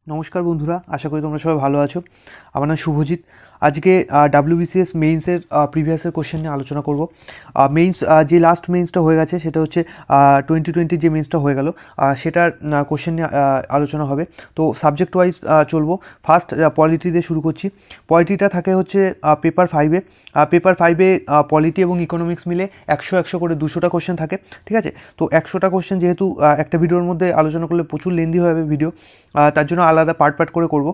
নমস্কার বন্ধুরা, আশা করি তোমরা সবাই ভালো আছো। আমার নাম শুভজিৎ। আজকে ডাব্লিউবিসিএস মেইনসের প্রিভিয়াসের কোশ্চেন নিয়ে আলোচনা করব। মেইনস যে লাস্ট মেইনসটা হয়ে গেছে সেটা হচ্ছে 2020 যে মেইনসটা হয়ে গেল, সেটার কোশ্চেন নিয়ে আলোচনা হবে। তো সাবজেক্ট ওয়াইজ চলবো। ফার্স্ট পলিটি দিয়ে শুরু করছি। পলিটিটা থাকে হচ্ছে পেপার 5-এ। পেপার 5-এ পলিটি এবং ইকোনমিক্স মিলে 100 করে 200টা কোশ্চেন থাকে, ঠিক আছে। তো 100টা কোশ্চেন যেহেতু একটা ভিডিওর মধ্যে আলোচনা করলে প্রচুর লেন্দি হয়ে যাবে ভিডিও, তার জন্য আলাদা পার্ট করে করব।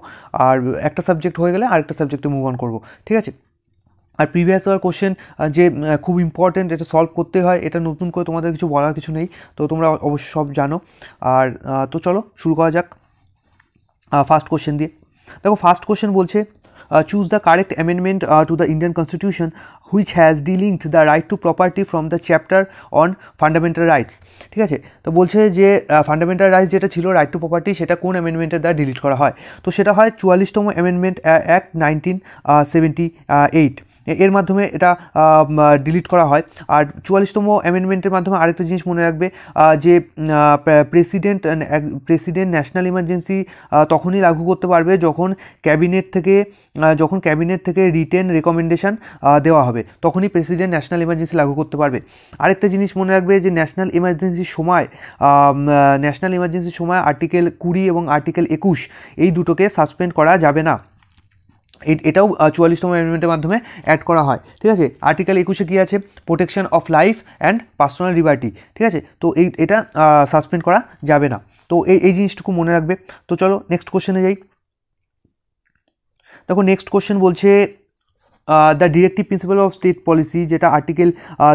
আর একটা সাবজেক্ট হয়ে গেলে আরেকটা সাবজেক্টে মুভ অন করব, ঠিক আছে। আর প্রিভিয়াস ইয়ার কোশ্চেন যে খুব ইম্পর্টেন্ট, এটা সলভ করতে হয়, এটা নতুন করে তোমাদের কিছু বলার কিছু নেই, তো তোমরা অবশ্যই সব জানো। আর তো চলো শুরু করা যাক ফার্স্ট কোশ্চেন দিয়ে। দেখো, ফার্স্ট কোশ্চেন বলছে choose the correct amendment to the Indian constitution which has delinked the right to property from the chapter on fundamental rights. ঠিক আছে, তো বলছে যে ফান্ডামেন্টাল রাইটস যেটা ছিল রাইট টু প্রপার্টি, সেটা কোন অ্যামেন্ডমেন্টের দ্বারা ডিলিট করা হয়? তো সেটা হয় 44তম অ্যামেন্ডমেন্ট অ্যাক্ট 1978, এর মাধ্যমে এটা ডিলিট করা হয়। আর 44তম অ্যামেন্ডমেন্টের মাধ্যমে আরেকটা জিনিস মনে রাখবে, যে প্রেসিডেন্ট ন্যাশনাল ইমার্জেন্সি তখনই লাগু করতে পারবে যখন ক্যাবিনেট থেকে রিটেন রেকমেন্ডেশন দেওয়া হবে, তখনই প্রেসিডেন্ট ন্যাশনাল ইমার্জেন্সি লাগু করতে পারবে। আরেকটা জিনিস মনে রাখবে যে ন্যাশনাল ইমার্জেন্সির সময় আর্টিকেল 20 এবং আর্টিকেল 21 এই দুটোকে সাসপেন্ড করা যাবে না। এটাও 44তম অ্যামেন্ডমেন্টের মাধ্যমে অ্যাড করা হয়, ঠিক আছে। আর্টিকেল 21-এ কী আছে? Protection of life and personal liberty, ঠিক আছে। তো এটা সাসপেন্ড করা যাবে না। তো এই জিনিসটুকু মনে রাখবে। তো চলো নেক্সট কোশ্চেনে যাই। দেখো, নেক্সট কোশ্চেন বলছে the directive principal of state policy, যেটা আর্টিকেল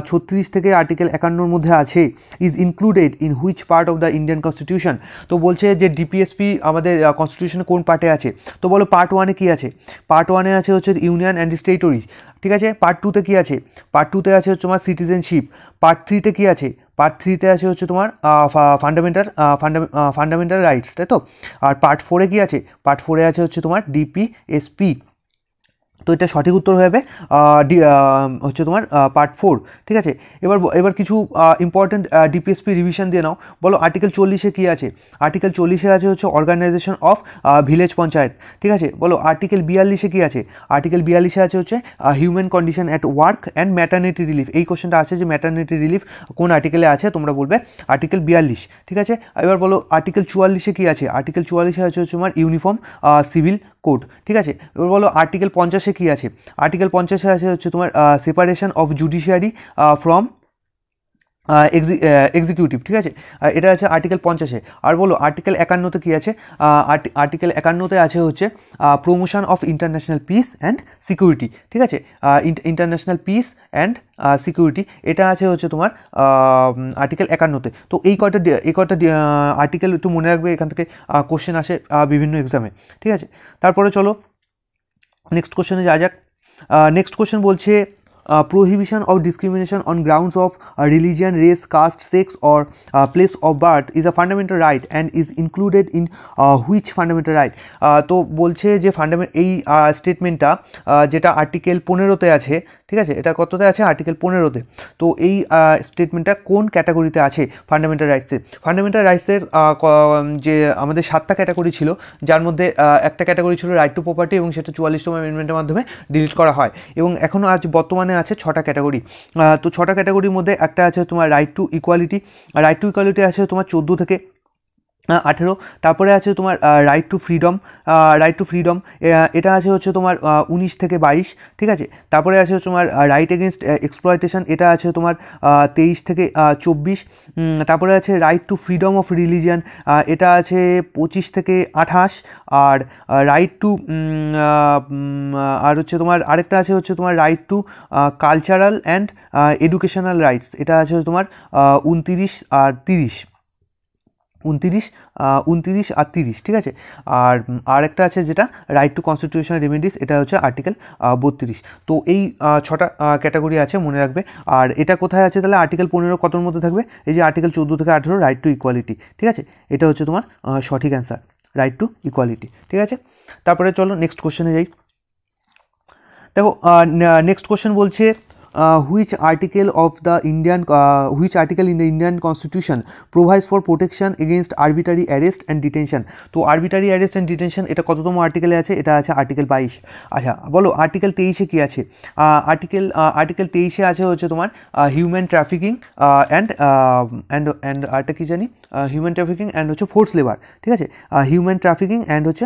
36 থেকে আর্টিকেল 51-র মধ্যে আছে, is included in which part of the Indian constitution. তো বলছে যে ডিপিএসপি আমাদের কনস্টিটিউশনে কোন পার্টে আছে? তো বলো পার্ট 1-এ কী আছে? পার্ট 1-এ আছে হচ্ছে ইউনিয়ন অ্যান্ড টেরিটরি, ঠিক আছে। পার্ট 2-তে কী আছে? পার্ট 2-তে আছে হচ্ছে তোমার সিটিজেনশিপ। পার্ট 3-তে কী আছে? পার্ট 3-তে আছে হচ্ছে তোমার ফান্ডামেন্টাল রাইটস, তাই তো। আর পার্ট 4-এ কী আছে? পার্ট 4-এ আছে হচ্ছে তোমার ডিপিএসপি। তো এটা সঠিক উত্তর হয়ে যাবে হচ্ছে তোমার পার্ট 4, ঠিক আছে। এবার কিছু ইম্পর্টেন্ট ডিপিএসপি রিভিশন দিয়ে নাও। বলো আর্টিকেল 40-এ কী আছে? আর্টিকেল 40-এ আছে হচ্ছে অর্গানাইজেশন অফ ভিলেজ পঞ্চায়েত, ঠিক আছে। বলো আর্টিকেল 42-এ কী আছে? আর্টিকেল 42-এ আছে হচ্ছে human condition at work and maternity relief. এই কোশ্চেনটা আছে যে ম্যাটারনিটি রিলিফ কোন আর্টিকেলে আছে, তোমরা বলবে আর্টিকেল 42, ঠিক আছে। এবার বলো আর্টিকেল 44-এ কী আছে? আর্টিকেল 44-এ আছে হচ্ছে তোমার ইউনিফর্ম সিভিল কোড, ঠিক আছে। এবার বলো আর্টিকেল 50-এ কী আছে? আর্টিকেল 50-এ আছে হচ্ছে তোমার separation of judiciary from executive, ঠিক আছে। এটা আছে আর্টিকেল 50-এ। আর বলো আর্টিকেল 51-তে কী আছে? আর্টিকেল 51-তে আছে হচ্ছে promotion of international piece and security, ঠিক আছে। ইন্টারন্যাশনাল পিস অ্যান্ড সিকিউরিটি, এটা আছে হচ্ছে তোমার আর্টিকেল 51-তে। তো এই কয়টা আর্টিকেল একটু মনে রাখবে, এখান থেকে কোশ্চেন আসে বিভিন্ন এক্সামে, ঠিক আছে। তারপরে চলো নেক্সট কোশ্চেনে যা যাক। নেক্সট কোশ্চেন বলছে prohibition of discrimination on grounds of religion, race, caste, sex or place of birth is a fundamental right and is included in which fundamental right? তো বলছে যে এই স্টেটমেন্টটা যেটা আর্টিকেল 15-তে আছে, ঠিক আছে। এটা কততে আছে? আর্টিকেল 15-তে। তো এই স্টেটমেন্টটা কোন ক্যাটাগরিতে আছে ফান্ডামেন্টাল রাইটসে? ফান্ডামেন্টাল রাইটসের যে আমাদের 7টা ক্যাটাগরি ছিল, যার মধ্যে একটা ক্যাটাগরি ছিল রাইট টু প্রপার্টি, এবং সেটা 44তম অ্যামেন্ডমেন্টের মাধ্যমে ডিলিট করা হয়, এবং এখনও আজ বর্তমানে আছে 6টা ক্যাটাগরি। তো 6টা ক্যাটাগরির মধ্যে একটা আছে তোমার right to equality. Right to equality আছে তোমার 14 থেকে 18। তারপরে আছে তোমার রাইট টু ফ্রিডম, এটা আছে হচ্ছে তোমার 19 থেকে 22, ঠিক আছে। তারপরে আছে তোমার রাইট এগেনস্ট এক্সপ্লয়টেশন, এটা আছে তোমার 23 থেকে 24। তারপরে আছে right two freedom of religion, এটা আছে 25 থেকে 28। আর রাইট টু আর হচ্ছে তোমার আরেকটা আছে হচ্ছে তোমার right two cultural and educational rights, এটা আছে তোমার 29 আর 30। 29 আর 30, ঠিক আছে। আর একটা আছে যেটা রাইট টু কনস্টিটিউশনাল রেমেডিস, এটা হচ্ছে আর্টিকেল 32। তো এই 6টা ক্যাটাগরি আছে, মনে রাখবে। আর এটা কোথায় আছে তাহলে? আর্টিকেল 15 কতর মধ্যে থাকবে? এই যে আর্টিকেল 14 থেকে 18 রাইট টু ইকুয়ালিটি, ঠিক আছে। এটা হচ্ছে তোমার সঠিক অ্যান্সার, রাইট টু ইকুয়ালিটি, ঠিক আছে। তারপরে চলো নেক্সট কোশ্চেনে যাই। দেখো, নেক্সট কোশ্চেন বলছে which article of the Indian which article in the Indian Constitution provides for protection against arbitrary arrest and detention? তো arbitrary arrest and detention এটা কততম আর্টিকেলে আছে? এটা আছে আর্টিকেল 22। আচ্ছা বলো আর্টিকেল 23-এ কি আছে? আর্টিকেল 23-এ আছে হচ্ছে তোমার হিউম্যান ট্রাফিকিং অ্যান্ড আরেকটা কি জানি, হিউম্যান ট্রাফিকিং অ্যান্ড হচ্ছে ফোর্স লেবার, ঠিক আছে, হিউম্যান ট্রাফিকিং অ্যান্ড হচ্ছে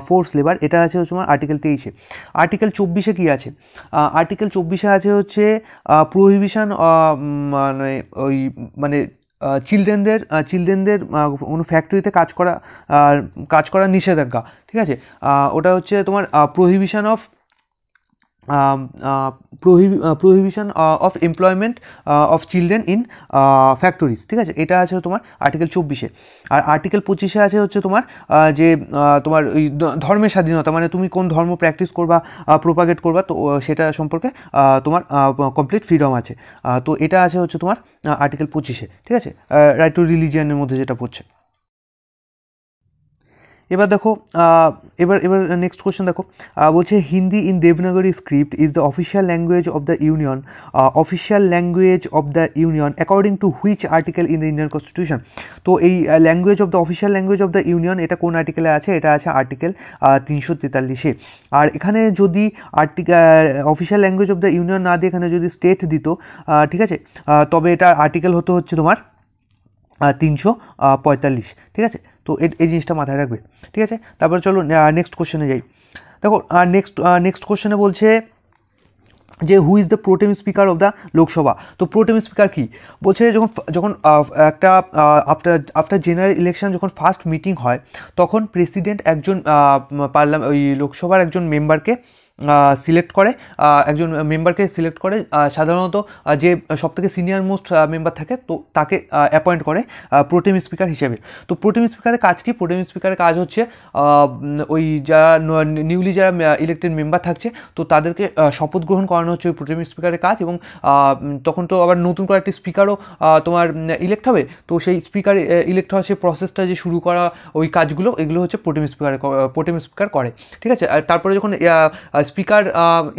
ফোর্স লেবার, এটা আছে হচ্ছে তোমার আর্টিকেল 23-এ। আর্টিকেল 24-এ কী আছে? আর্টিকেল 24-এ আছে হচ্ছে প্রোহিবিশন, মানে ওই মানে চিলড্রেনদের কোনো ফ্যাক্টরিতে কাজ করা নিষেধাজ্ঞা, ঠিক আছে, ওটা হচ্ছে তোমার prohibition of prohibition of employment of children in factories, ঠিক আছে, এটা আছে তোমার আর্টিকেল 24-এ। আর আর্টিকেল 25-এ আছে হচ্ছে তোমার যে তোমার ওই ধর্মের স্বাধীনতা, মানে তুমি কোন ধর্ম প্র্যাকটিস করবা, প্রোপাগেট করবা, তো সেটা সম্পর্কে তোমার কমপ্লিট ফ্রিডম আছে। তো এটা আছে হচ্ছে তোমার আর্টিকেল 25-এ, ঠিক আছে, রাইট টু রিলিজিয়ানের মধ্যে যেটা পড়ছে। এবার দেখো এবার নেক্সট কোশ্চেন দেখো, বলছে Hindi in Devanagari script is the official language of the union according to which article in the Indian constitution? তো এই language of the official language of the union এটা কোন আর্টিকেলে আছে? এটা আছে আর্টিকেল 343-এ। আর এখানে যদি official language of the union না দিয়ে এখানে যদি স্টেট দিত, ঠিক আছে, তবে এটা আর্টিকেল হচ্ছে তোমার 345, ঠিক আছে। তো এই জিনিসটা মাথায় রাখবে, ঠিক আছে। তারপর চলো নেক্সট কোশ্চেনে যাই। দেখো নেক্সট কোশ্চেনে বলছে যে who is the pro tem speaker of the Lok Sabha? তো প্রোটেম স্পিকার কি বলছে, যখন একটা আফটার জেনারেল ইলেকশন যখন ফার্স্ট মিটিং হয়, তখন প্রেসিডেন্ট একজন ওই লোকসভার একজন মেম্বারকে সিলেক্ট করে, সাধারণত যে সবথেকে সিনিয়র মোস্ট মেম্বার থাকে, তো তাকে অ্যাপয়েন্ট করে প্রোটেম স্পিকার হিসেবে। তো প্রোটেম স্পিকারের কাজ কি? প্রোটেম স্পিকারের কাজ হচ্ছে ওই যারা নিউলি যারা ইলেক্টেড মেম্বার থাকছে, তো তাদেরকে শপথ গ্রহণ করানো হচ্ছে ওই প্রোটেম স্পিকারের কাজ, এবং তখন তো আবার নতুন করে একটি স্পিকারও তোমার ইলেক্ট হবে, তো সেই স্পিকার ইলেক্ট হওয়ার সেই প্রসেসটা যে শুরু করা, ওই কাজগুলো, এগুলো হচ্ছে প্রোটেম স্পিকার করে, ঠিক আছে। আর তারপরে যখন স্পিকার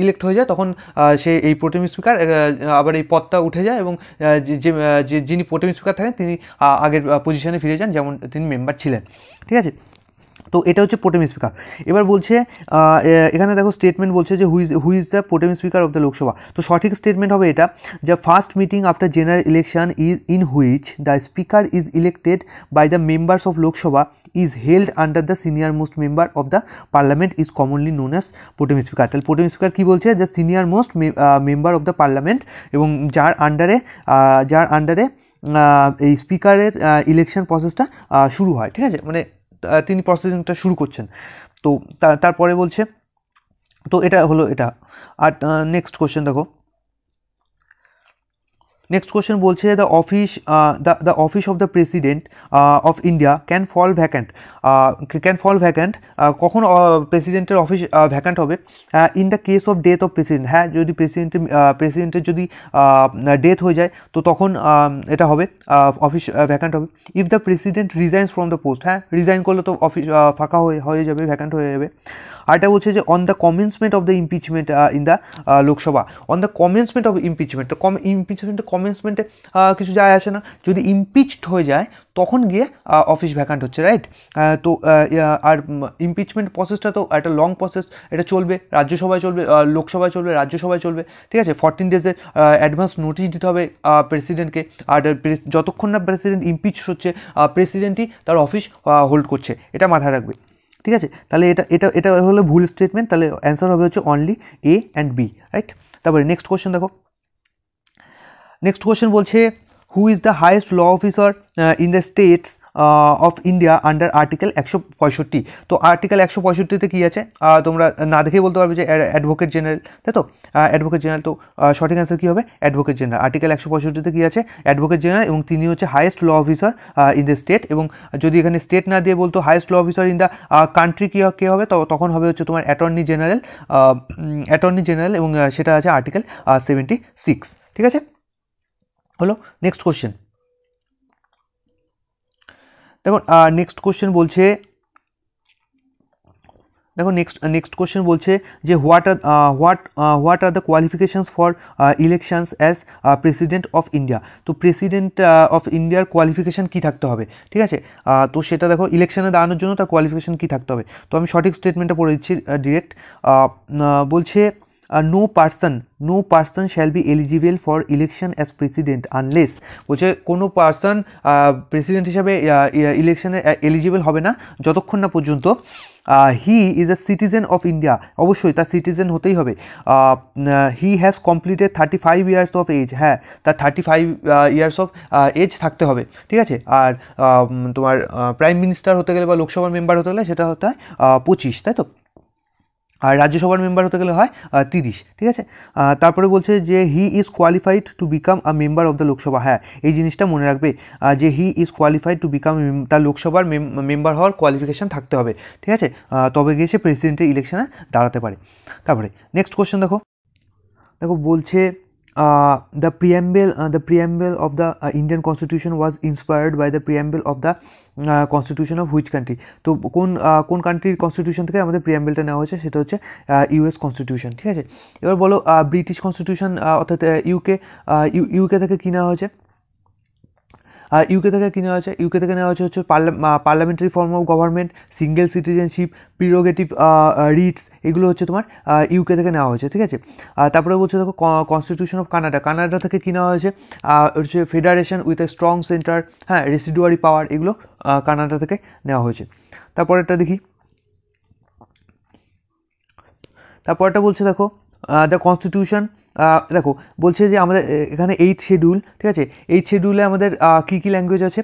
ইলেক্ট হয়ে যায়, তখন সে এই প্রোটেম স্পিকার আবার এই পদটা উঠে যায়, এবং যিনি প্রোটেম স্পিকার থাকেন তিনি আগের পজিশনে ফিরে যান, যেমন তিনি মেম্বার ছিলেন, ঠিক আছে। তো এটা হচ্ছে প্রোটেম স্পিকার। এবার বলছে এখানে দেখো স্টেটমেন্ট বলছে যে who is the pro tem speaker of the Lok Sabha. তো সঠিক স্টেটমেন্ট হবে এটা, যে first meeting after general election is in which the speaker is elected by the members of Lok Sabha is held under the senior most member of the parliament is commonly known as pro tem speaker. তাহলে pro tem speaker কী বলছে, যে senior most member of the parliament, এবং যার আন্ডারে এই স্পিকারের election প্রসেসটা শুরু হয়, ঠিক আছে, মানে তিনি প্রসেসিংটা শুরু করছেন। তো তারপরে বলছে, তো এটা হলো এটা। আর নেক্সট কোশ্চেন দেখো, নেক্সট কোশ্চেন বলছে the office of the president of India can fall vacant, কখন প্রেসিডেন্টের অফিস ভ্যাকান্ট হবে? In the case of death of president, হ্যাঁ, যদি প্রেসিডেন্টের যদি ডেথ হয়ে যায়, তো তখন এটা হবে, অফিস ভ্যাকান্ট হবে। If the president resigns from the post, হ্যাঁ, রিজাইন করলে তো অফিস ফাঁকা হয়ে যাবে, ভ্যাকান্ট হয়ে যাবে। আর এটা বলছে যে on the commencement of the impeachment in the Lok Sabha, on the commencement of impeachment, তো কমেন্সমেন্টে কিছু যায় আসে না, যদি ইমপিচড হয়ে যায় তখন গিয়ে অফিস ভ্যাকান্ট হচ্ছে, রাইট। তো আর ইমপিচমেন্ট প্রসেসটা তো একটা লং প্রসেস, এটা চলবে, রাজ্যসভায় চলবে, লোকসভায় চলবে, রাজ্যসভায় চলবে, ঠিক আছে। 14 ডেজের অ্যাডভান্স নোটিশ দিতে হবে প্রেসিডেন্টকে, আর যতক্ষণ না প্রেসিডেন্ট ইমপিচ হচ্ছে, প্রেসিডেন্টই তার অফিস হোল্ড করছে, এটা মাথায় রাখবে, ঠিক আছে। তাহলে এটা হলো ভুল স্টেটমেন্ট, তাহলে অ্যান্সার হবে হচ্ছে only A and B, right. তারপরে নেক্সট কোশ্চেন দেখো, নেক্সট কোশ্চেন বলছে who is the highest law officer in the states of India under article 165? তো আর্টিকেল 165-তে কী আছে? তোমরা না দেখেই বলতে পারবে যে অ্যাডভোকেট জেনারেল, তাই তো, অ্যাডভোকেট জেনারেল। তো সঠিক অ্যান্সার কী হবে? Advocate general. আর্টিকেল 165-তে কী আছে? অ্যাডভোকেট জেনারেল, এবং তিনি হচ্ছে highest law officer in the state. এবং যদি এখানে স্টেট না দিয়ে বলতো highest law officer in the country কে হবে, তো তখন হবে হচ্ছে তোমার অ্যাটর্নি জেনারেল, এবং সেটা আছে আর্টিকেল 76, ঠিক আছে। হলো নেক্সট কোশ্চেন। দেখুন নেক্সট কোশ্চেন বলছে দেখো নেক্সট কোশ্চেন বলছে যে what are the qualifications for elections as president of India. তো প্রেসিডেন্ট অফ ইন্ডিয়ার কোয়ালিফিকেশান কী থাকতে হবে, ঠিক আছে। তো সেটা দেখো ইলেকশনে দাঁড়ানোর জন্য তার কোয়ালিফিকেশান কী থাকতে হবে। তো আমি সঠিক স্টেটমেন্টটা পড়ে দিচ্ছি ডিরেক্ট। বলছে no person shall be eligible for election as president unless, বলছে কোনো পার্সন প্রেসিডেন্ট হিসাবে ইলেকশনে এলিজিবল হবে না যতক্ষণ না পর্যন্ত he is a citizen of India, অবশ্যই তার সিটিজেন হতেই হবে। He has completed 35 years of age, হ্যাঁ তার 35 ইয়ার্স অফ এজ থাকতে হবে, ঠিক আছে। আর তোমার প্রাইম মিনিস্টার হতে গেলে বা লোকসভার মেম্বার হতে গেলে সেটা হতে হয় 25, তাই তো। আর রাজ্যসভার মেম্বার হতে গেলে হয় 30, ঠিক আছে। তারপরে বলছে যে he is qualified to become a member of the Lok Sabha, হ্যাঁ এই জিনিসটা মনে রাখবে যে he is qualified to become, তার লোকসভার মেম্বার হওয়ার কোয়ালিফিকেশান থাকতে হবে, ঠিক আছে। তবে গিয়ে সে প্রেসিডেন্টের ইলেকশনে দাঁড়াতে পারে। তারপরে নেক্সট কোশ্চেন দেখো বলছে the preamble of the Indian Constitution was inspired by the preamble of the Constitution of which country? তো কোন কান্ট্রির কনস্টিটিউশন থেকে আমাদের প্রিয়াম্বেলটা নেওয়া হয়েছে, সেটা হচ্ছে ইউএস কনস্টিটিউশন, ঠিক আছে। এবার বলো ব্রিটিশ কনস্টিটিউশন অর্থাৎ ইউকে থেকে কী নেওয়া হয়েছে। ইউকে থেকে কী নেওয়া হয়েছে, ইউকে থেকে নেওয়া হচ্ছে parliamentary form of government, single citizenship, prerogative writs, এগুলো হচ্ছে তোমার ইউকে থেকে নেওয়া হয়েছে, ঠিক আছে। তারপরে বলছে দেখো কনস্টিটিউশন অফ কানাডা থেকে কী নেওয়া হয়েছে, হচ্ছে federation with a strong centre, হ্যাঁ রেসিডুয়ারি পাওয়ার, এগুলো কানাডা থেকে নেওয়া হয়েছে। তারপরেরটা দেখি, তারপরটা বলছে দেখো দ্য কনস্টিটিউশন, দেখো বলছে যে আমাদের এখানে 8 শিডিউল, ঠিক আছে। 8 শিডিউলে আমাদের কী কী ল্যাঙ্গুয়েজ আছে,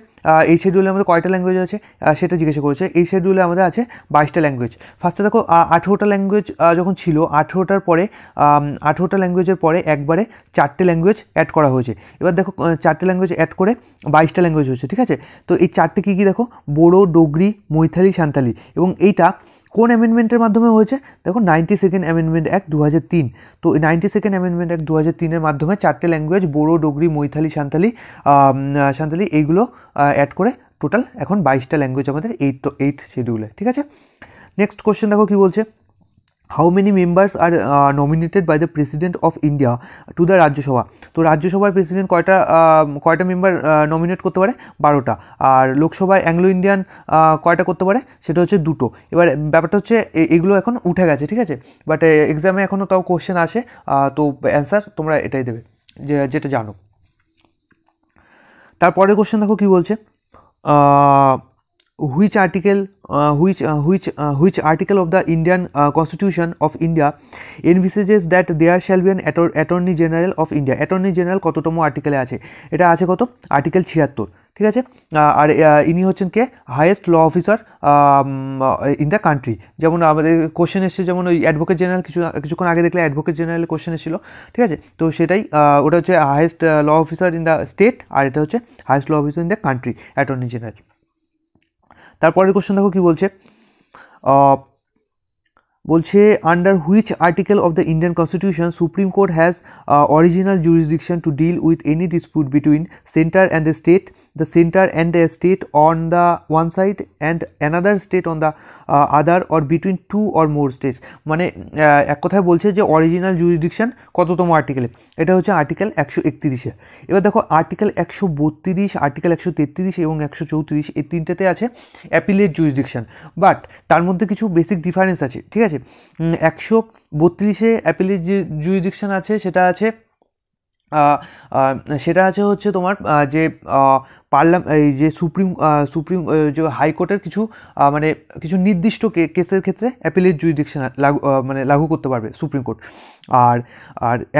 এই শিডিউলে আমাদের কয়টা ল্যাঙ্গুয়েজ আছে সেটা জিজ্ঞাসা করেছে। এই শিডিউলে আমাদের আছে 22টা ল্যাঙ্গুয়েজ। ফার্স্টে দেখো 18টা ল্যাঙ্গুয়েজ যখন ছিল, 18টা ল্যাঙ্গুয়েজের পরে একবারে 4টে ল্যাঙ্গুয়েজ অ্যাড করা হয়েছে। এবার দেখো 4টে ল্যাঙ্গুয়েজ অ্যাড করে 22টা ল্যাঙ্গুয়েজ হয়েছে, ঠিক আছে। তো এই 4টে কী কী দেখো, বোড়ো, ডোগরি, মৈথালি, সাঁওতালি, এবং এইটা কোন অ্যামেন্ডমেন্টের মাধ্যমে হয়েছে, দেখো 92nd অ্যামেন্ডমেন্ট অ্যাক্ট 2003। তো এই 92nd অ্যামেন্ডমেন্ট অ্যাক্ট 2003-এর মাধ্যমে 4টে ল্যাঙ্গুয়েজ বোড়ো, ডোগরি, মৈথালি, সাঁওতালি এইগুলো অ্যাড করে টোটাল এখন 22টা ল্যাঙ্গুয়েজ আমাদের 8 শিডিউলে, ঠিক আছে। নেক্সট কোশ্চেন দেখো কী বলছে, how many members are nominated by the president of India to the Rajya Sabha. তো রাজ্যসভার প্রেসিডেন্ট কয়টা মেম্বার নমিনেট করতে পারে, 12টা। আর লোকসভায় অ্যাংলো ইন্ডিয়ান কয়টা করতে পারে, সেটা হচ্ছে 2টো। এবার ব্যাপারটা হচ্ছে এগুলো এখন উঠে গেছে, ঠিক আছে। বাট এক্সামে এখনও তাও কোশ্চেন আসে, তো অ্যান্সার তোমরা এটাই দেবে যেটা জানো। তারপরের কোশ্চেন দেখো কী বলছে, which article of the Indian Constitution of India envisages that there shall be an Attorney General of India? Attorney General কততম আর্টিকেলে আছে, এটা আছে কত, আর্টিকেল 76, ঠিক আছে। আর ইনি হচ্ছেন কে, highest law officer in the country. যেমন আমাদের কোশ্চেন এসছে, যেমন ওই অ্যাডভোকেট জেনারেল কিছুক্ষণ আগে দেখলে অ্যাডভোকেট জেনারেলের কোশ্চেন এসেছিল, ঠিক আছে। তো সেটাই ওটা হচ্ছে highest law officer in the state, আর এটা হচ্ছে highest law officer in the country, attorney general. তারপরের কোশ্চেন দেখো কী বলছে, বলছে under which article of the Indian constitution supreme court has original jurisdiction to deal with any dispute between centre and the state, the centre and the state on the one side and another state on the other or between 2 or more states. মানে এক কথায় বলছে যে original jurisdiction কততম আর্টিকেলে, এটা হচ্ছে article 131-এ। এবার দেখো আর্টিকেল 132, আর্টিকেল 133 এবং 134, এই তিনটেতে আছে অ্যাপিলেট জুরিসডিকশন। বাট তার মধ্যে কিছু বেসিক ডিফারেন্স আছে, ঠিক আছে। 132-এ অ্যাপিলেট যে জুরিসডিকশন আছে সেটা আছে হচ্ছে তোমার যে এই যে সুপ্রিম যে হাইকোর্টের কিছু মানে কিছু নির্দিষ্ট কেসের ক্ষেত্রে অ্যাপিলেট জুরিসডিকশন লাগু করতে পারবে সুপ্রিম কোর্ট। আর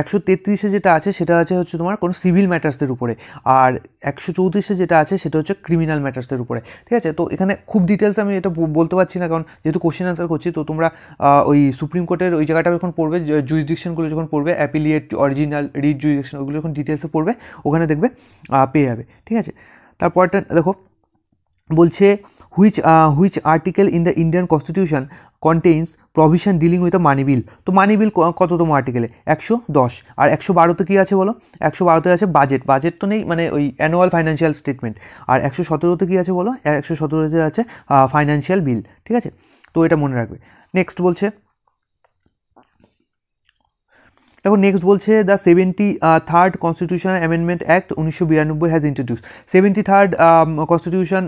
133-এ যেটা আছে সেটা হচ্ছে তোমার কোনো সিভিল ম্যাটার্সের উপরে, আর 134-এ যেটা আছে সেটা হচ্ছে ক্রিমিনাল ম্যাটার্সের উপরে, ঠিক আছে। তো এখানে খুব ডিটেলস আমি এটা বলতে পারছি না, কারণ যেহেতু কোশ্চেন আনসার করছি। তো তোমরা ওই সুপ্রিম কোর্টের ওই জায়গাটা যখন পড়বে, জুরিসডিকশনগুলো যখন পড়বে, অ্যাপিলিয়েট, অরিজিনাল, রিট জুরিসডিকশন, ওগুলো যখন ডিটেলসে পড়বে ওখানে দেখবে পেয়ে যাবে, ঠিক আছে। তারপরটা দেখো বলছে which article in the Indian constitution contains provision dealing with a money bill. তো মানি বিল কততম আর্টিকেলে, 110। আর 112-তে কী আছে বলো, 112-তে আছে বাজেট তো নেই, মানে ওই অ্যানুয়াল ফাইন্যান্সিয়াল স্টেটমেন্ট। আর 117-তে কী আছে বলো, 117-তে আছে ফাইন্যান্সিয়াল বিল, ঠিক আছে। তো এটা মনে রাখবে। নেক্সট বলছে, দেখো নেক্সট বলছে the 73rd constitution amendment act 1992 has introduce. 73rd constitution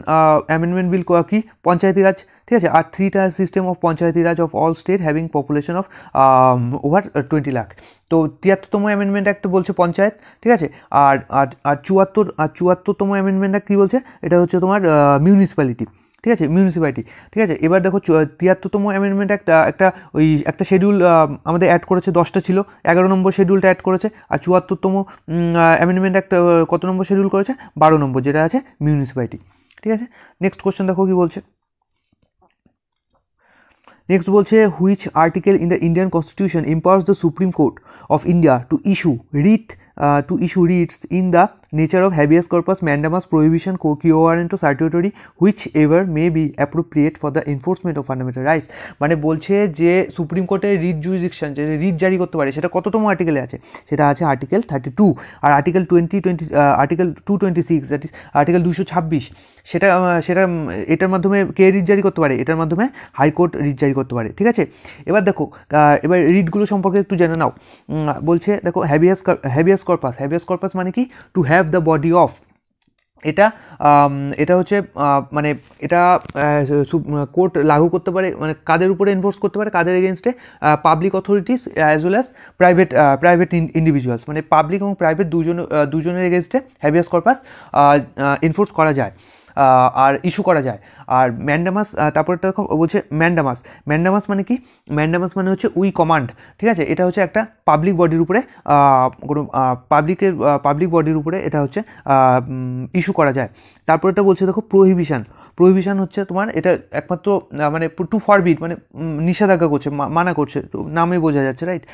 amendment bill কি? পঞ্চায়েতি রাজ, ঠিক আছে। আর 3 system of Panchayati Raj of all state having population of over 20 lakh. তো 73তম অ্যামেন্ডমেন্ট অ্যাক্ট বলছে পঞ্চায়েত, ঠিক আছে। আর আর আর 74তম অ্যামেন্ডমেন্ট অ্যাক্ট কী বলছে? এটা হচ্ছে তোমার মিউনিসিপ্যালিটি, ঠিক আছে, মিউনিসিপ্যালিটি, ঠিক আছে। এবার দেখো 73তম অ্যামেন্ডমেন্ট একটা শিডিউল আমাদের অ্যাড করেছে, 10টা ছিল, 11 নম্বর শিডিউলটা অ্যাড করেছে। আর 74তম অ্যামেন্ডমেন্ট একটা কত নম্বর শিডিউল করেছে? 12 নম্বর, যেটা আছে মিউনিসিপ্যালিটি, ঠিক আছে। নেক্সট কোশ্চেন দেখো কি বলছে। নেক্সট বলছে which article in the Indian constitution empowers the supreme court of India to issue writs in the nature of habeas corpus, mandamus, prohibition, quo warranto, certiorari, whichever may be appropriate for the enforcement of fundamental rights। মানে বলছে যে supreme কোর্টের writ jurisdiction, যে writ জারি করতে পারে, সেটা কততম আর্টিকেলে আছে? সেটা আছে আর্টিকেল 32। আর আর্টিকেল 226, দ্যাট ইজ আর্টিকেল 226, সেটা এটার মাধ্যমে কে রিট জারি করতে পারে? এটার মাধ্যমে হাইকোর্ট রিট জারি করতে পারে, ঠিক আছে। এবার দেখো, এবার রিটগুলো সম্পর্কে একটু জেনে নাও। বলছে দেখো হ্যাবিয়াস কর্পাস মানে কি? To have the body of. এটা হচ্ছে মানে এটা কোর্ট লাগু করতে পারে, মানে কাদের উপরে এনফোর্স করতে পারে? কাদের এগেনস্টে? Public authorities as well as private individuals, মানে পাবলিক এবং প্রাইভেট দুজনের এগেনস্টে হ্যাবিয়াস কর্পাস এনফোর্স করা যায় আর ইস্যু করা যায়। আর ম্যান্ডামাস, তারপরে বলছে ম্যান্ডামাস মানে কি? ম্যান্ডামাস মানে হচ্ছে উই কমান্ড, ঠিক আছে। এটা হচ্ছে একটা পাবলিক বডির উপরে, কোনো পাবলিক বডির উপরে এটা হচ্ছে ইস্যু করা যায়। তারপরেটা বলছে দেখো প্রহিবিশন হচ্ছে তোমার, এটা একমাত্র মানে টু ফরবিড, মানে নিষেধাজ্ঞা করছে, মানা করছে, তো নামে বোঝা যাচ্ছে, রাইট।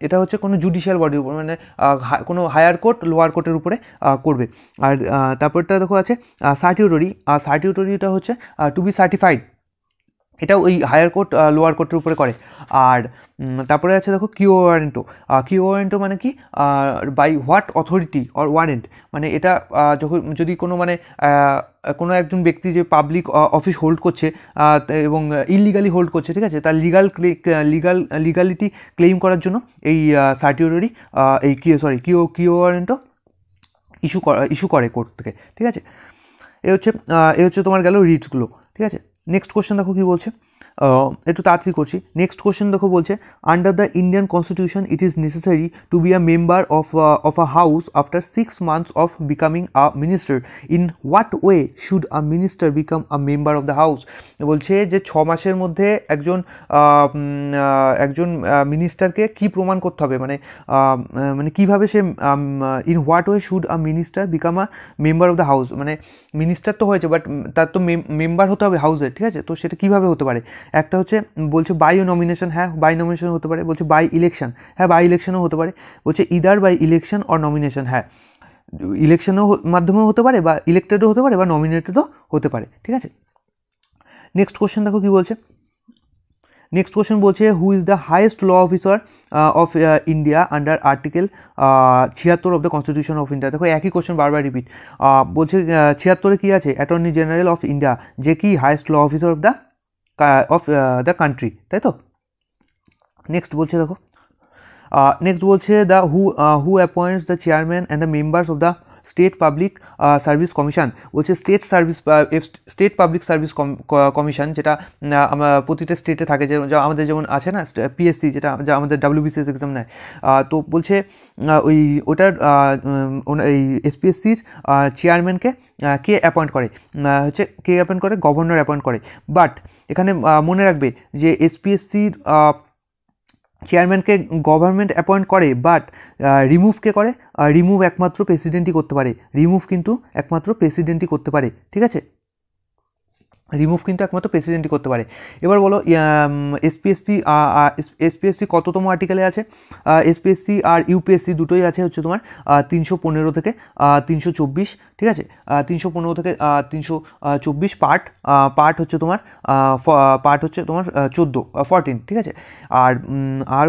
এটা হচ্ছে কোনো জুডিশিয়াল বডির উপর, মানে কোনো হায়ার কোর্ট লোয়ার কোর্টের উপরে করবে। আর তারপরটা দেখো আছে সার্টিউটরিটা হচ্ছে টু বি সার্টিফাইড, এটা ওই হায়ার কোর্ট লোয়ার কোর্টের উপরে করে। আর তারপরে আছে দেখো কিও ওয়ারেন্টো মানে কি? By what authority or warrant, মানে এটা যখন যদি কোনো মানে কোনো একজন ব্যক্তি যে পাবলিক অফিস হোল্ড করছে এবং ইললিগালি হোল্ড করছে, ঠিক আছে, তার লিগালিটি ক্লেইম করার জন্য এই সার্টিউটরি কিও ওয়ারেন্টো ইস্যু করে কোর্ট থেকে, ঠিক আছে। এ হচ্ছে তোমার গেল রিটসগুলো, ঠিক আছে। নেক্সট কোশ্চেন দেখো কী বলছে, একটু তাড়াতাড়ি করছি। নেক্সট কোশ্চেন দেখো বলছে under the Indian constitution it is necessary to be a member of a house after 6 months of becoming a minister. In what way should a minister become a member of the house? বলছে যে 6 মাসের মধ্যে একজন মিনিস্টারকে কি প্রমাণ করতে হবে, মানে কীভাবে say in what way should a minister become a member of the house, মানে মিনিস্টার তো হয়েছে বাট তার তো মেম্বার হতে হবে হাউসের, ঠিক আছে। তো সেটা কীভাবে হতে পারে? একটা হচ্ছে বলছে বাই নমিনেশন, হ্যাঁ বাই নমিনেশন হতে পারে। বলছে বাই ইলেকশন, হ্যাঁ বাই ইলেকশনও হতে পারে। বলছে either by election or nomination, হ্যাঁ ইলেকশনের মাধ্যমেও হতে পারে, বা ইলেক্টেডও হতে পারে, বা নমিনেটেডও হতে পারে, ঠিক আছে। নেক্সট কোশ্চেন দেখো কী বলছে। নেক্সট কোশ্চেন বলছে who is the highest law officer of India under article 76 of the constitution of India. দেখো একই কোশ্চেন বারবার রিপিট। বলছে 76-এ কী আছে? অ্যাটর্নি জেনারেল অফ ইন্ডিয়া, যে কি highest law officer of the country, তাই তো। নেক্সট বলছে দেখো, নেক্সট বলছে the who appoints the chairman and the members of the state public service commission. বলছে স্টেট পাবলিক সার্ভিস কমিশন, যেটা প্রতিটা স্টেটে থাকে, যে আমাদের যেমন আছে না পিএসসি, যেটা আমাদের WBCS এক্সাম নেয়। তো বলছে ওটার এই এসপিএসসির চেয়ারম্যানকে কে অ্যাপয়েন্ট করে? গভর্নর অ্যাপয়েন্ট করে। বাট এখানে মনে রাখবে যে এসপিএসসির চেয়ারম্যানকে গভর্নমেন্ট অ্যাপয়েন্ট করে, বাট রিমুভ কে করে? রিমুভ একমাত্র প্রেসিডেন্টই করতে পারে। রিমুভ কিন্তু একমাত্র প্রেসিডেন্টই করতে পারে, ঠিক আছে। রিমুভ কিন্তু একমাত্র প্রেসিডেন্টই করতে পারে। এবার বলো এসপিএসসি কততম আর্টিকেলে আছে? এসপিএসসি আর ইউপিএসসি দুটোই আছে হচ্ছে তোমার 315 থেকে 324, ঠিক আছে। 315 থেকে 324 পার্ট হচ্ছে তোমার 14, ঠিক আছে। আর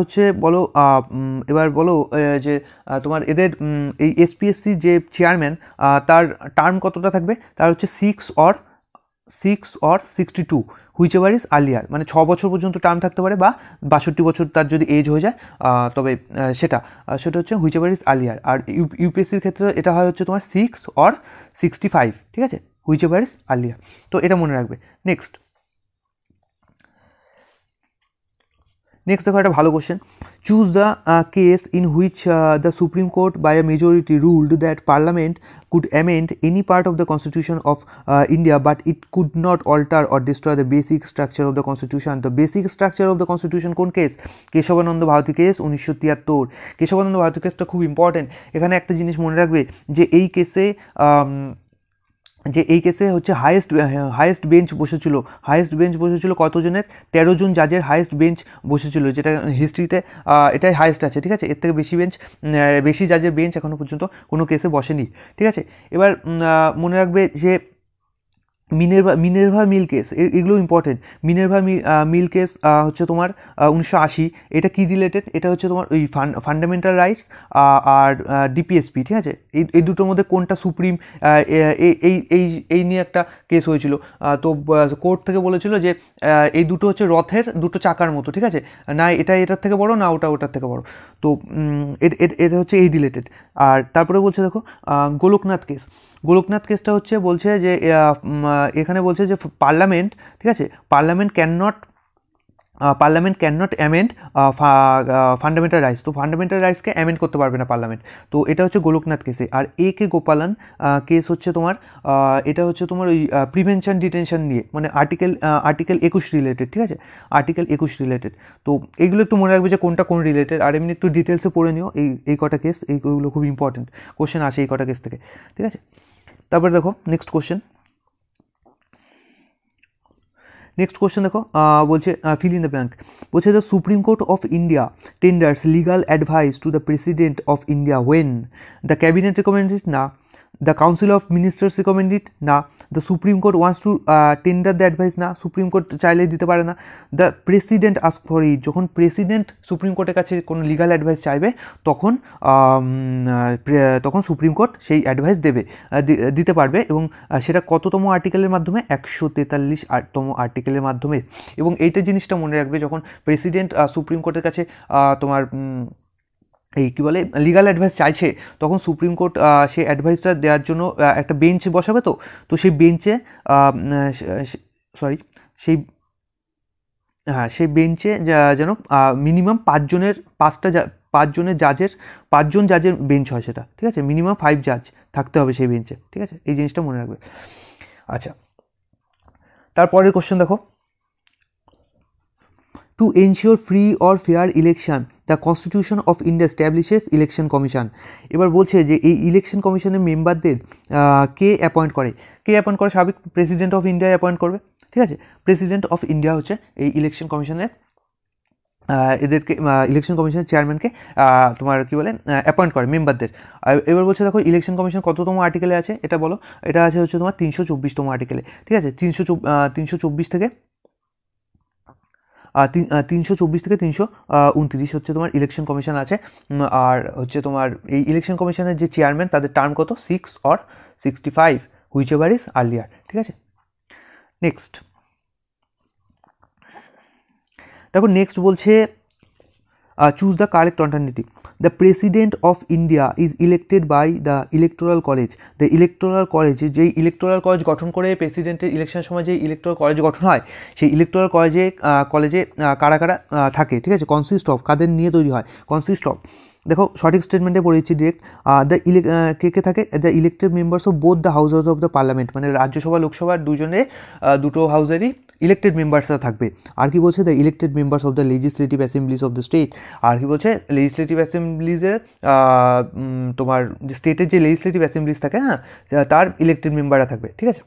হচ্ছে বলো, এবার বলো যে তোমার এদের এই এসপিএসসি যে চেয়ারম্যান, তার টার্ম কতটা থাকবে? তার হচ্ছে 6 or 6 or 62 which ever is earlier, মানে 6 বছর পর্যন্ত টার্ম থাকতে পারে বা 62 বছর তার যদি এজ হয়ে যায়, তবে সেটা হচ্ছে হুইচ এভার ইজ আর্লিয়ার। আর ইউপিএসসির ক্ষেত্রে এটা হয় হচ্ছে তোমার 6 or 65, ঠিক আছে, হুইচ এভার ইজ আর্লিয়ার। তো এটা মনে রাখবে। নেক্সট দেখো একটা ভালো question. Choose the case in which the supreme court by a majority ruled that parliament could amend any part of the constitution of India but it could not alter or destroy the basic structure of the constitution. The basic structure of the constitution কোন case? Keshavananda Bharati case 1973। Keshavananda Bharati কেসটা খুব important. এখানে একটা জিনিস মনে রাখবে যে এই কেসে হচ্ছে হায়েস্ট বেঞ্চ বসেছিল কতজনের? 13 জন জাজের হায়েস্ট বেঞ্চ বসেছিল, যেটা হিস্ট্রিতে এটাই হায়েস্ট আছে, ঠিক আছে। এর থেকে বেশি জাজের বেঞ্চ এখনও পর্যন্ত কোনো কেসে বসেনি, ঠিক আছে। এবার মনে রাখবে যে মিনেরভা মিল কেস, এগুলো ইম্পর্টেন্ট। মিনেরভা মিল কেস হচ্ছে তোমার 1980। এটা কি রিলেটেড? এটা হচ্ছে তোমার ওই ফান্ডামেন্টাল রাইটস আর ডিপিএসপি, ঠিক আছে। এই দুটোর মধ্যে কোনটা সুপ্রিম, এই নিয়ে একটা কেস হয়েছিল। তো কোর্ট থেকে বলেছিল যে এই দুটো হচ্ছে রথের দুটো চাকার মতো, ঠিক আছে, না এটার থেকে বড়, না ওটার থেকে বড়। তো এটা হচ্ছে এই রিলেটেড। আর তারপরে বলছে দেখো গোলকনাথ কেসটা হচ্ছে বলছে যে এখানে বলছে যে পার্লামেন্ট, ঠিক আছে, parliament can not amend fundamental rights. তো ফান্ডামেন্টাল রাইটসকে অ্যামেন্ড করতে পারবে না পার্লামেন্ট। তো এটা হচ্ছে গোলকনাথ কেসে। আর কে গোপালন কেস হচ্ছে তোমার এটা হচ্ছে তোমার ওই প্রিভেনশন ডিটেনশন নিয়ে, মানে আর্টিকেল 21 রিলেটেড, ঠিক আছে, আর্টিকেল 21 রিলেটেড। তো এইগুলো একটু মনে রাখবে যে কোনটা কোন রিলেটেড। আর এমনি একটু ডিটেলসে পড়ে নিও এই কটা কেস, এইগুলো খুব ইম্পর্টেন্ট কোশ্চেন আসে এই কটা কেস থেকে, ঠিক আছে। তারপরে দেখো নেক্সট কোশ্চেন দেখো বলছে ফিল ইন দ্য ব্ল্যাঙ্ক। বলছে the supreme court of India tenders legal advice to the president of India when the cabinet recommended না, the council of ministers recommended না, the supreme court wants to tender the advice না, supreme court চাইলে দিতে পারে না, the president ask for it, যখন president supreme কোর্টের কাছে কোনো লিগাল অ্যাডভাইস চাইবে তখন সুপ্রিম কোর্ট সেই অ্যাডভাইস দিতে পারবে। এবং সেটা কততম আর্টিকেলের মাধ্যমে? 143তম আর্টিকেলের মাধ্যমে। এবং এইটা জিনিসটা মনে রাখবে, যখন প্রেসিডেন্ট সুপ্রিম কোর্টের কাছে তোমার এই কী বলে লিগাল অ্যাডভাইস চাইছে, তখন সুপ্রিম কোর্ট সেই অ্যাডভাইসটা দেওয়ার জন্য একটা বেঞ্চ বসাবে। তো সেই বেঞ্চে সেই বেঞ্চে যেন মিনিমাম 5 জাজের বেঞ্চ হয় সেটা, ঠিক আছে, মিনিমাম 5 জাজ থাকতে হবে সেই বেঞ্চে, ঠিক আছে। এই জিনিসটা মনে রাখবে। আচ্ছা, তারপরের কোশ্চেন দেখো। To ensure free or fair election, the Constitution of India establishes election commission. এবার বলছে যে এই ইলেকশন কমিশনের মেম্বারদের কে অ্যাপয়েন্ট করে? স্বাভাবিক প্রেসিডেন্ট অফ ইন্ডিয়া অ্যাপয়েন্ট করবে, ঠিক আছে। প্রেসিডেন্ট অফ ইন্ডিয়া হচ্ছে এই ইলেকশন কমিশনের ইলেকশন কমিশনের চেয়ারম্যানকে তোমার কী বলে অ্যাপয়েন্ট করে মেম্বারদের। এবার বলছে দেখো ইলেকশন কমিশন কততম আর্টিকেলে আছে? এটা বলো। এটা আছে হচ্ছে তোমার 324তম আর্টিকেলে, ঠিক আছে। 324 থেকে 329 হচ্ছে তোমার ইলেকশন কমিশন আছে। আর হচ্ছে তোমার এই ইলেকশন কমিশনের যে চেয়ারম্যান তাদের টার্ম কত? 6 or 65 which ever is earlier, ঠিক আছে। নেক্সট দেখো বলছে choose the correct alternative. The President of India is elected by the Electoral College. The Electoral College, যেই ইলেকটোরাল কলেজ গঠন করে প্রেসিডেন্টের ইলেকশনের সময় যে ইলেকটোরাল কলেজ গঠন হয়, সেই ইলেকটোরাল কলেজে কারা থাকে, ঠিক আছে, কনসিস্ট অফ, কাদের নিয়ে তৈরি হয়? কনসিস্ট অফ, দেখো সঠিক স্টেটমেন্টে পড়েছি ডিরেক্ট। কে থাকে? The elected members of both the houses of the parliament, মানে রাজ্যসভা লোকসভার দুটো হাউসেরই ইলেক্টেড মেম্বার্সরা থাকবে। আর কি বলছে? The elected members of the legislative assemblies of the state. আর কি বলছে? লেজিসলেটিভ অ্যাসেম্বলিজের তোমার যে স্টেটের যে লেজিসলেটিভ অ্যাসেম্বলিজ থাকে, হ্যাঁ, তার ইলেক্টেড মেম্বাররা থাকবে, ঠিক আছে।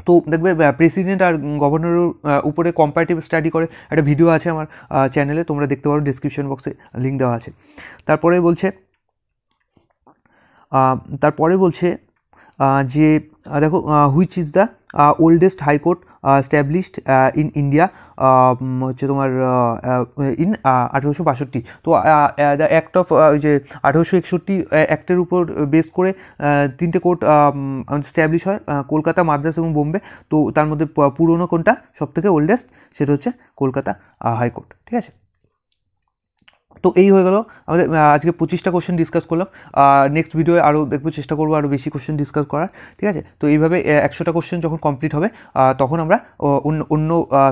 তো দেখবে প্রেসিডেন্ট আর গভর্নরের উপরে কম্পারেটিভ স্টাডি করে একটা ভিডিও আছে আমার চ্যানেলে, তোমরা দেখতে পারো, ডিসক্রিপশন বক্সে লিঙ্ক দেওয়া আছে। তারপরে বলছে যে দেখো which is the oldest high court established in India, হচ্ছে তোমার ইন 1862। তো দ্য অ্যাক্ট অফ ওই যে 1861 অ্যাক্টের উপর বেস করে 3টে কোর্ট স্ট্যাবলিশ হয়, কলকাতা, মাদ্রাস এবং বোম্বে। তো তার মধ্যে পুরনো কোনটা সবথেকে ওল্ডেস্ট, সেটা হচ্ছে কলকাতা হাইকোর্ট। ঠিক আছে, তো এই হয়ে গেল আমাদের আজকে 25টা কোশ্চেন ডিসকাস করলাম। নেক্সট ভিডিওয়ে আরও দেখবো, চেষ্টা করবো আরও বেশি কোশ্চেন ডিসকাস করার। ঠিক আছে, তো এইভাবে 100টা কোশ্চেন যখন কমপ্লিট হবে তখন আমরা অন্য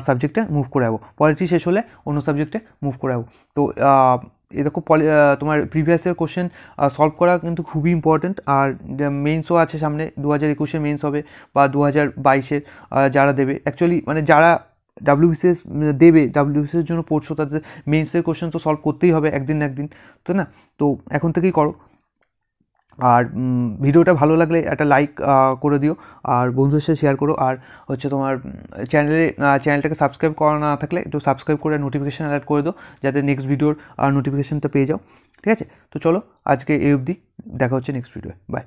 সাবজেক্টে মুভ করে যাবো। পলিটি শেষ হলে অন্য সাবজেক্টে মুভ করে যাবো। তো এরকম তোমার প্রিভিয়াস ইয়ার কোশ্চেন সলভ করা কিন্তু খুবই ইম্পর্ট্যান্ট। আর মেইনসও আছে সামনে, 2021 মেইনস হবে বা 2022 যারা দেবে, অ্যাকচুয়ালি মানে যারা WBCS দেবে, WBCS জন্য পড়ছো, তাদের মেইনসের কোশ্চেন তো সলভ করতেই হবে একদিন না একদিন, তো না? তো এখন থেকেই করো। আর ভিডিওটা ভালো লাগলে একটা লাইক করে দিও, আর বন্ধুদের সাথে শেয়ার করো। আর হচ্ছে তোমার চ্যানেলটাকে সাবস্ক্রাইব করা না থাকলে একটু সাবস্ক্রাইব করে নোটিফিকেশান অ্যালার্ট করে দাও, যাতে নেক্সট ভিডিওর নোটিফিকেশানটা পেয়ে যাও। ঠিক আছে, তো চলো আজকে এই অবধি, দেখা হচ্ছে নেক্সট ভিডিও, বাই।